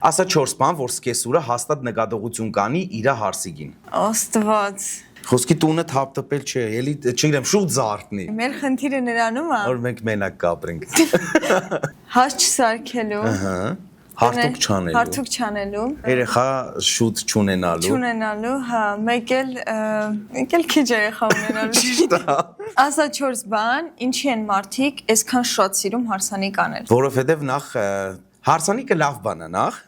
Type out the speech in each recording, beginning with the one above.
Ասա 4 բան, որ սկեսուրը հաստատ նկատողություն կանի իր հարսիկին։ Աստված։ Խոսքի տունը թափտպել չէ, էլի չգիտեմ, շուտ զարթնի։ Մեր խնդիրը նրանում է։ Որ մենք մենակ կապրենք։ Հաց չսարքելու։ Ահա։ Հարթուկ չանելու։ Հարթուկ չանելու։ Երեխա շուտ չունենալու։ Չունենալու, հա, մեկ էլ քիչ երեխա ունենալու։ Ճիշտ է։ Ասա 4 բան, ինչի են մարդիկ այսքան շատ սիրում հարսանիք անել։ Որովհետև նախ հարսանիքը լավ բան է նախ,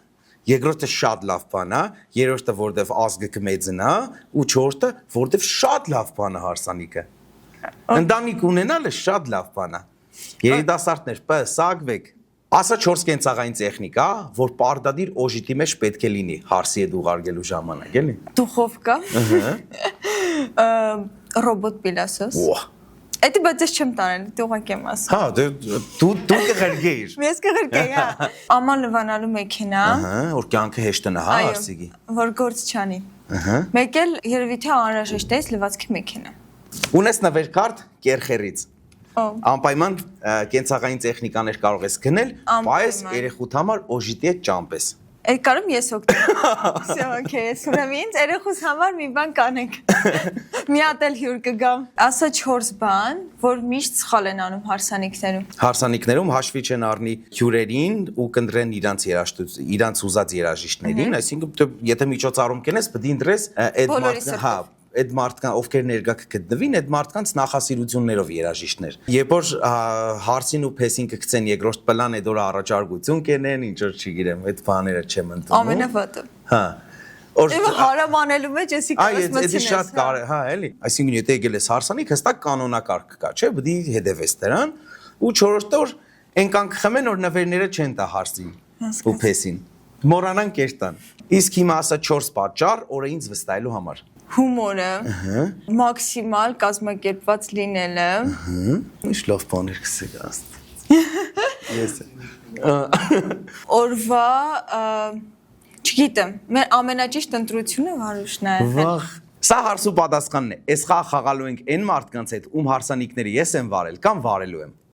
երկրորդը շատ լավ բան է, երրորդը որտեվ ազգը կմեծնա, ու չորրորդը որտեվ շատ լավ բան է հարսանիքը։ Ընտանիք ունենալը շատ լավ բան է։ Երիտասարդներ, սագվեք։ Ասա 4 կենցաղային տեխնիկա, որ պարտադիր օժիտի մեջ պետք է լինի հարսի հետ ուղարկելու ժամանակ, էլի։ Դուխովկա։ Ռոբոտ պիլասոս։ Ոհ։ Էդի բայց ես չեմ տարել, դու ուղղակի եմ ասում։ Հա, դու կղրգեիր։ Ես կղրկեի, հա։ Աման լվանալու մեքենա։ Ահա, որ կյանքը հեշտ է, հա, հարսիկի։ Որ գործ չանի։ Ահա։ Մեկ էլ երևի թե անհրաժեշտ է լվացքի մեքենա։ Ունես նվերքարդ կերխերից։ Անպայման կենցաղային տեխնիկաներ կարող ես գնել, բայց երեխուդ համար օժիտի հետ ճամպես։ Այդ կարում ես օգտվել։ Всё, օքեյ, ես ուրեմն ինձ երեխուս համար մի բան կանենք։ Մի հատ էլ հյուր կգամ։ Ասա 4 բան, որ միշտ սխալ են անում հարսանիքներում։ Հարսանիքներում հաշվի չեն առնի հյուրերին ու կընտրեն իրանց ուզած երաժիշտներին, այսինքն եթե միջոցառում կենես, պետք է ընտրես այդ մարդը, հա, այդ մարդկանց ովքեր ներկա կգտնվին, այդ մարդկանց նախասիրություններով երաժիշտներ։ Երբ որ հարսին ու փեսին կգցեն երկրորդ պլան, այդ օրը առաջարկություն կենեն, ինչ որ չգիտեմ, այդ բաները չեմ ընդունում։ Ամենավատը։ Հա։ Եվ հարամանելու մեջ էսի կարես մտցնես։ Այդ շատ կարևոր, հա, էլի։ Այսինքն եթե եկել ես հարսանիք, հստակ կանոնակարգ կա, չէ՞, պետք է հետևես դրան, ու 4-րդ օր այնքան կխմեն, որ նվերները չեն տա հարսին ու փեսին։ Մոռանան կերտան։ Իսկ հիմա ասա 4 պատճառ օրը ինձ վստահելու համար։ Հումորը, մաքսիմալ կազմակերպված լինելը։ Ինչ լավ բաներ կսեք աստ։ Ես։ Օրվա, չգիտեմ, մեր ամենաճիշտ ընտրությունը Վարուշն է։ Վախ։ Սա հարցու պատասխանն է։ Այս խաղ խաղալու ենք այն մարդկանց հետ, ում հարսանիքները ես եմ վարել կամ վարելու եմ։